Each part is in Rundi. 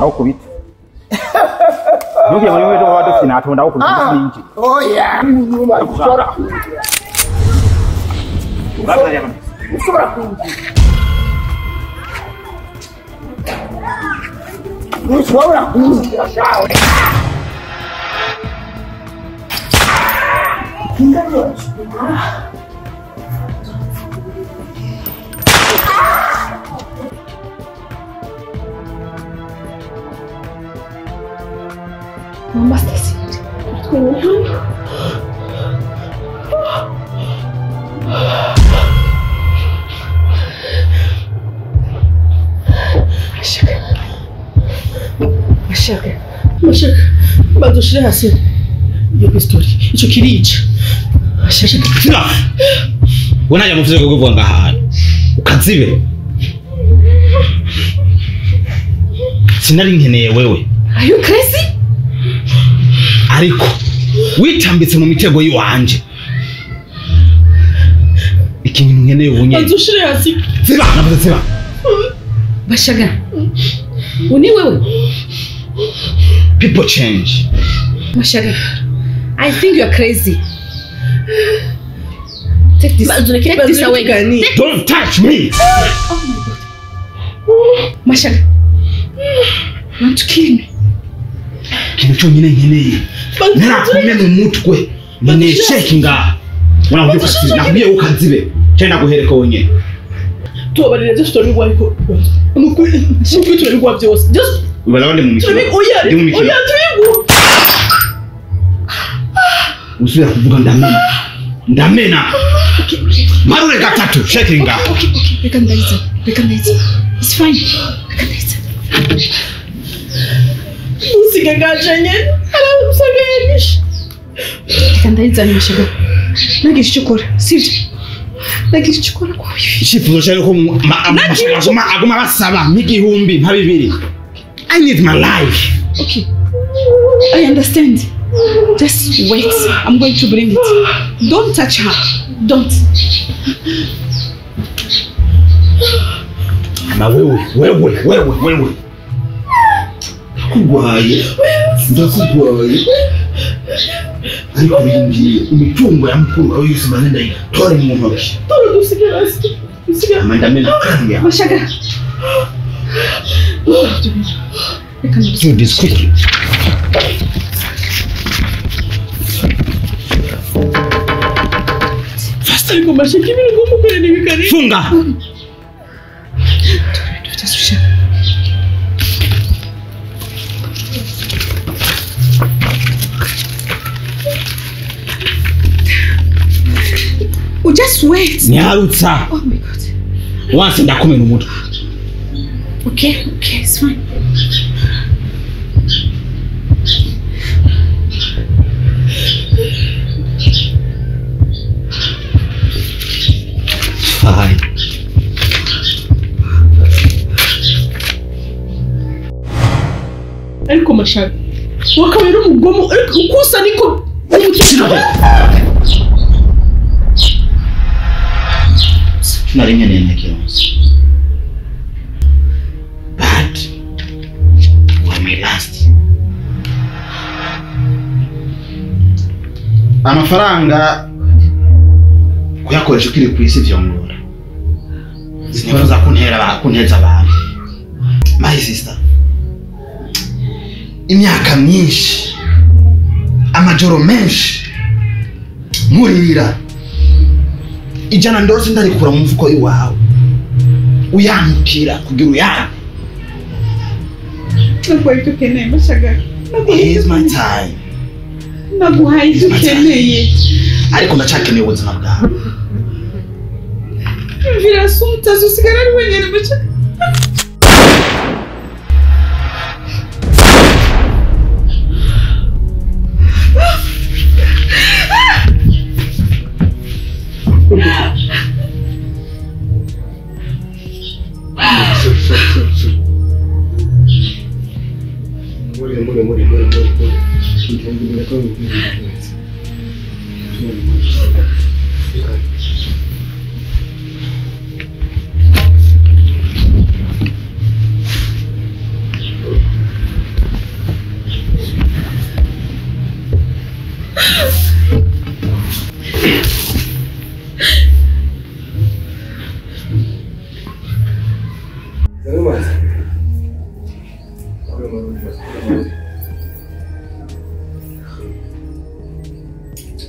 ndawukubita ntugiye muri wewe wadufite nato ndawukubita n'inji oya ushobora ushobora kumbwira shawe Mamma sta sentendo. Mashaka. Badushire hasi. Iyo pistori. Ico kirica. Mashaka. Wanaje muvuze ko kuvuga ngaha. Ukazibe. Sinari nkeneye wewe. Are you crazy? Ariko witambitse mu mitego yiwanje. Ikintu nkeneye ubunye. Badushire hasi. Ziba navuze ziba. Mashaka. Uni wewe. People change. Mashaka. I think you are crazy. Take this away. Don't touch me. Oh my God. Mashaka. You want to kill me? Kintu cyonyine nkeneye. Narakumena umutwe. Mene shake nga. Wana ufite nakubiye ukazibe. Cyenda guhereka wonye. Tubabarira just story why ko. Mukuri turabigwa byose. Just Ubalabande mu mikino. Oya tubigu. Usubira kuvuga ndamena. Marule gatatu shaking nga. Okay. Reka ndaiza. It's fine. Reka ndaiza. Musiga gajanye. Aramusabirish. Reka ndaiza ni Mashaka. Nagisha ukora. Sivyo. Nagisha ukora kwa wifi. Ishifuzo cyane ko aguma basaba nk'igihumbi nka bibiri. I need my life. Okay. I understand. Just wait. I'm going to bring it. Don't touch her. Don't. Ama wewe. Ndakugwaye. Ariko bingiye imitungo ya mukuru aho yose manenda tore mu ntoki. Tore dusigarasi. Amandamena kandi. Mashaka. Do this quickly. Fasta ariko Mashaka ibintu ngomukore nibikari. Funga. Just wait. Nyarutsa. Oh my God. Once ndakumena umutwe. Okay, it's fine. Fine. Ariko Mashaka. Wakabera umugomo ariko ukusa niko Nari nkeneye ntakironse. But were my last. Amafaranga kuyakoresha ukiri ku isi vyongora. Zinibaza kunteza abantu. My sister. Imyaka myinshi. Amajoro menshi. Murira. Ijana ndose ndarikura mu mfuko iwawe. Uyampira kugira uyana. Naguhaye tukeneye Mashaka. Here's my time. Naguhaye tukeneye. Ariko ndacakeneye ubuzima bwawe. Virasumta usigara ari wenyine Mashaka.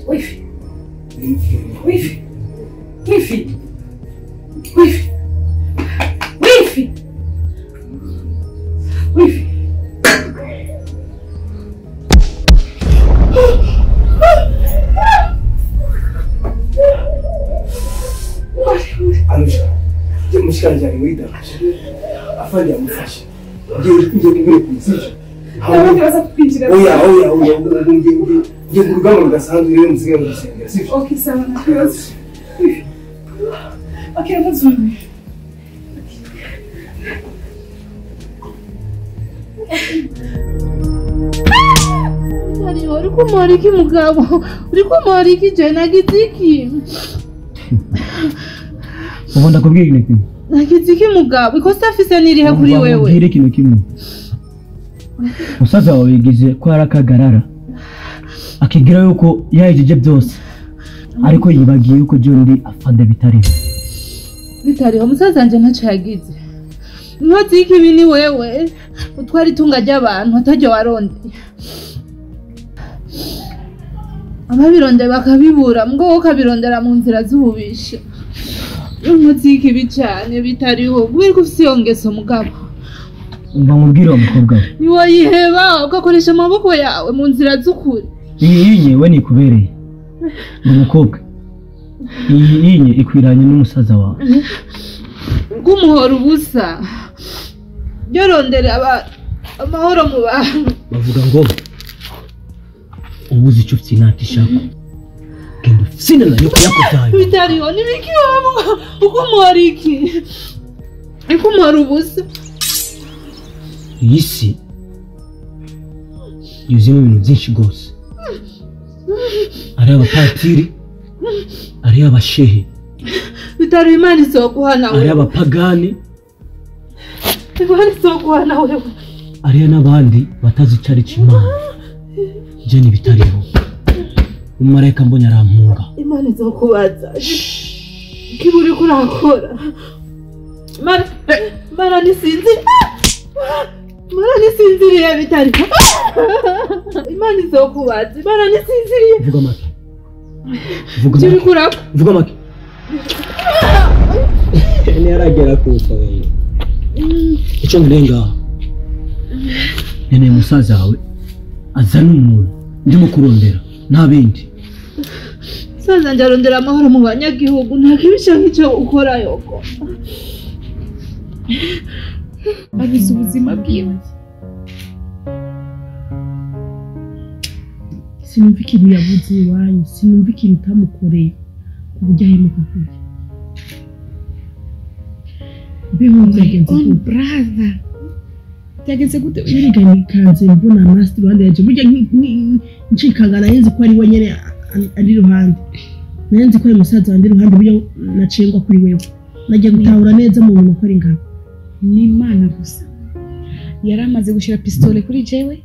Wifi. Wifi. Wifi. Wifi. Wifi. Wifi. Anusha. Mushikanje ari muri dash. Afanye amufashe. Ngiye kubisisha. Abandi baza kwinjira. Oya, ngiye kurugama rudasanzwe rero muziga gusenga. Sibyo? Okay, sawa na kibazo. Okay, muzuri. Uri kumoriki mugabo? Uri kumoriki je nagiziki? Ubona kubwira ikintu kimwe. Nagiziki mugabo? Ikosa afise nirihe kuri wewe? Ubwire ikintu kimwe. Musaza wawe yigize ko arakagarara. Akigira yuko yahejeje byose. Ariko yibagiye yuko John afande bitariho. Bitariho musaza wanje ntaco yagize. Ntoziki bini wewe? Utwari tunga ry'abantu atajye waronde. Ababirondera bakabibura mgo ukabirondera mu nzira z'ububisha. Ntoziki bicane bitariho. Bwira ko ufise yongeso mugabo. Umva mubwire wa mukobwa. Niwo yiheba ugakoresha amaboko yawe mu nzira z'ukuri. Iyi we nikubereye. Umukobwa. Iyi ikwiranye n'umusaza wawe. Ngumuhora ubusa. Yorondera amahoro mu bantu. Bavuga ngo ubuzi icyo ufite natishaka. Kendo sina na yuko yakutaye. Bitariho nibiki wabo ukumuhora iki? Ikumuhora ubusa. Isi yuzimo ibintu byinshi gose. Ari abapatiri, ari abashehe. Bitari Imana izoguhana wewe. Ari abapagani. Imana izoguhana wewe. Ari n'abandi batazi cyari cy'Imana. Je ni bitariho. Umareka mbonye arampunga. Imana izokubaza. Kiburi kurakora. Mara nisinzi. Mara nisinziriye bitariho. Imana izokubaza. Mara nisinziriye. Vuga make. Vuga make. Ni aragera kufa wewe. Icyo ndenga. Nene musaza wawe azana umuntu ndimo kurondera nta bindi. Saza ndarondera amahoro mu banyagihugu nta kibisha nk'icyo ukora yoko. Abize ubuzima bwiwe. Sinumva ikintu yavuze iwanyu, sinumva ikintu utamukoreye ku buryo ahemuka kuja. Beho byagenze gute? Brother. Byagenze gute? Iriganye kanze mbona master wande yaje burya ncikangana yenze ko ari wenyene ari ruhande. Nenze ko ari musaza wande ruhande burya nacengwa kuri wewe. Nagiye gutahura neza mu muntu ko ari ngabo. Ni Imana gusa. Yaramaze gushira pistole kuri jewe.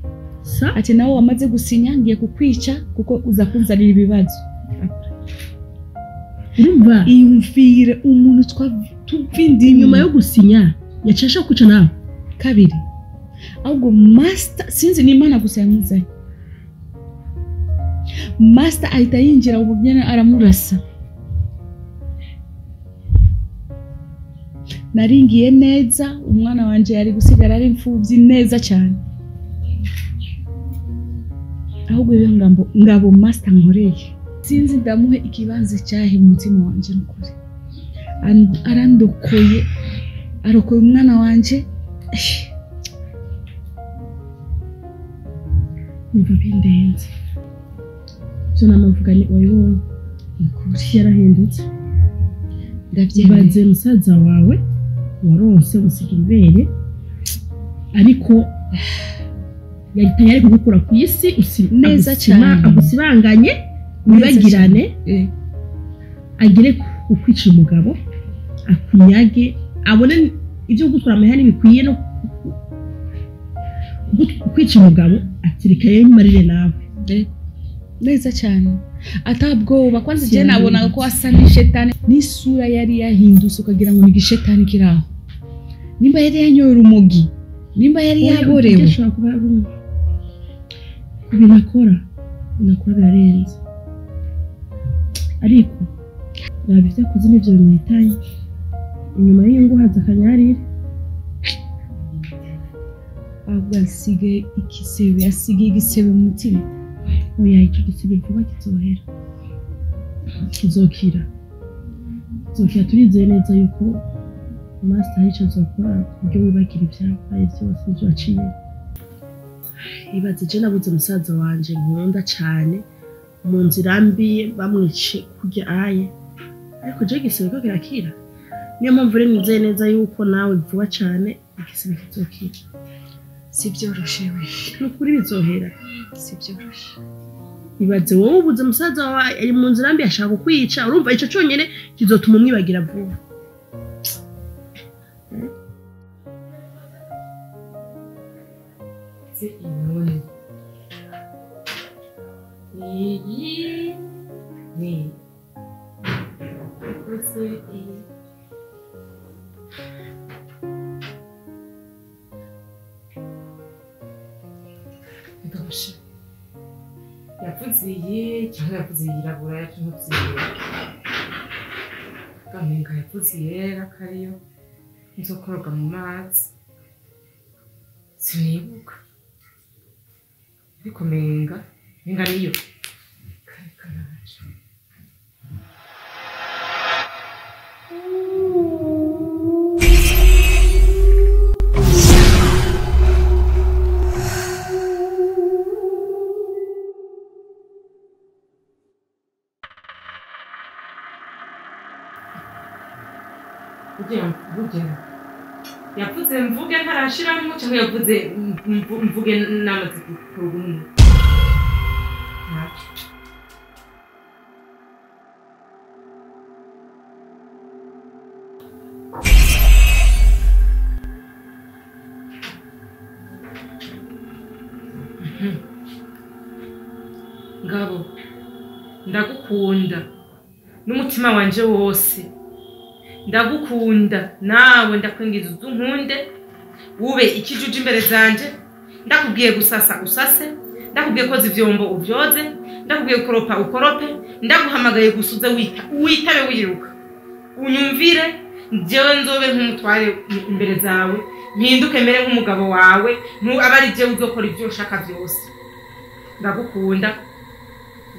Ati nawe wamaze gusinya ngiye kukwica kuko uza kunzanira ibibazo. Urumva iyumvire umuntu twavindi nyuma yo gusinya yacasha kuca nawe kabiri. Ahubwo master sinzi ni Imana gusa yamuzanye. Master ahita yinjira ububyene aramurasa. Naringiye neza umwana wanje yari gusigara ari imfubyi neza cyane. Ahubwo iyo ngabo master nkoreye sinzi ndamuhe ikibanza cyahe mu mutima wanje n'ukuri. Arandokoye arokoye umwana wanje. Umva bindenze. Cyo namuvuganye wayibonye. Ukuri yarahindutse. Ndavyibaze musaza wawe waronse musiga ibere ariko yari kugukura ku isi neza cyane agusibanganye nibagirane agire ukwica umugabo akunyage abone ibyo gutwara amahane bikwiye no kwica umugabo atirikaye marire nawe neza cyane atabwoba kwanza je nabonaga ko asa ni shetani n'isura yari yahindutse ukagira ngo ni gishetani kiraho nimba yari yanyoye urumogi nimba yari yaborewe binakora birarenze ariko raba ivyo akoze n'ivyo bimuhitanye inyuma y'ingo haza akanyarire ahubwo asigaye igisebe asigaye igisebe mu mutima oya icyo gisebe vuba kizohera kizokira turizeye neza yuko master hari icyo azokora ku buryo wubakira ibyabaye byose ibyo waciye ibaze je nabuze umusaza wanje nkunda cyane mu nzira mbi bamwice kujya aye ariko je gisebe ko kirakira niyo mpamvu rero nizeye neza yuko nawe vuba cyane igisebe kizokira sibyoroshe we nukuri bizohera sibyoroshe ibaze wowe ubuze umusaza wawe ari mu nzira mbi ashaka kukwica urumva ico cyonyene kizotuma umwibagira vuba inyoni ni Ngabosha yavuziye cyangwa yavuziye yirabura yavuziye kamenga yavuziye yera kariyo nzokoroga mu mazi sinibuka ariko menga niyo karaje Ugera yavuze mvuge ntarashiramo cyangwa yavuze mvuge namaze kurugumu Ngabo ndagukunda n'umutima wanje wose ndagukunda nawe ndakwingiza uzunkunde ube ikijuje imbere zanje ndakubwiye gusasa usase ndakubwiye koza ivyombo uvyoze ndakubwiye ukoropa ukorope ndaguhamagaye gusuze witabe wiruka unyumvire jewe nzobe nk'umutware imbere zawe mpinduke mere nk'umugabo wawe abari jewe uzokora ivyo ushaka vyose ndagukunda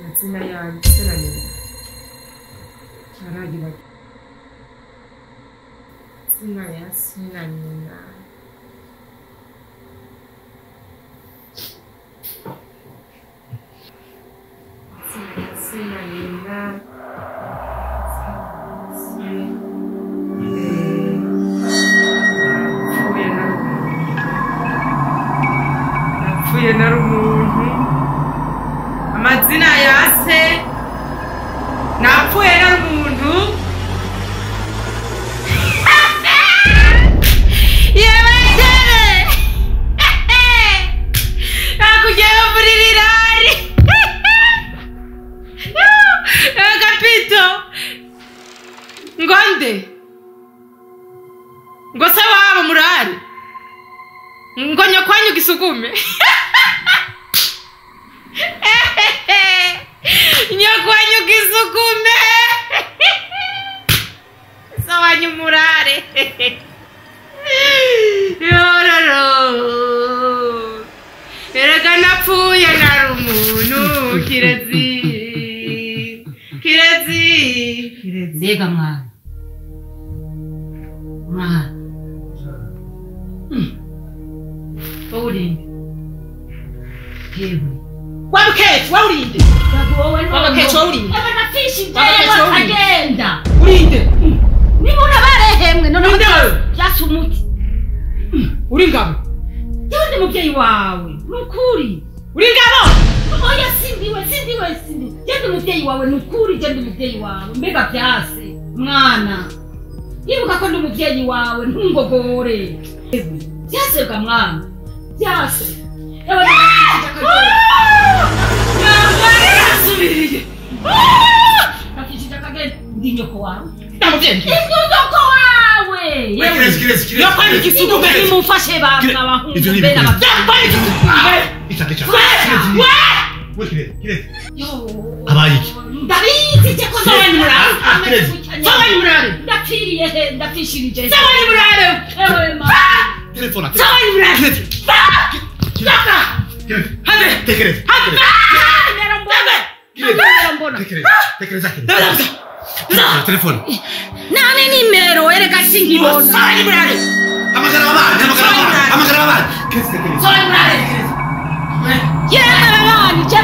mazina yawe seranyira aragira Sina ya sina nina Sina nina Napfuye na rumuntu amazina yase napfuye na rumuntu Ngonde ngo se wabo murari ngo nyakwanyu gisugume nyakwanyu gisugume sawanyu murare yororo erega napfuye na rumuntu kirezi Zega mwana Waurinde Yewe Wabukete waurinde Wabukete waurinde Abanafishi jewe agenda Urinde Nimuna barehemwe none byasumuti Uri Ngabo Yewe ndi muvyeyi wawe nukuri Uri Ngabo Oya sindiwe Jewe ndi muvyeyi wawe nukuri je ndi muvyeyi wawe mbega byase mwana Yibuka ko ndi muvyeyi wawe ntungogore Byase ga mwana Byase Ewe nakijija kagenda ndi nyoko wawe Ndamuvyeyi nyoko wawe Kirezi Yokwani igisugume nimufashe banga bahungu bena Yokwani Abaye iki? ndabizi sije ko Sawani murare. Sawani murare. ndapfiriye he ndapfishirije Sawani murare. ewe ma Telefona. Sawani murare. Yaka. Hade. Tekereza. Hade. Tekereza. Telefone. nane nimero erega singibona Sawani murare. Hamagara abana. Sawani murare. yena babani je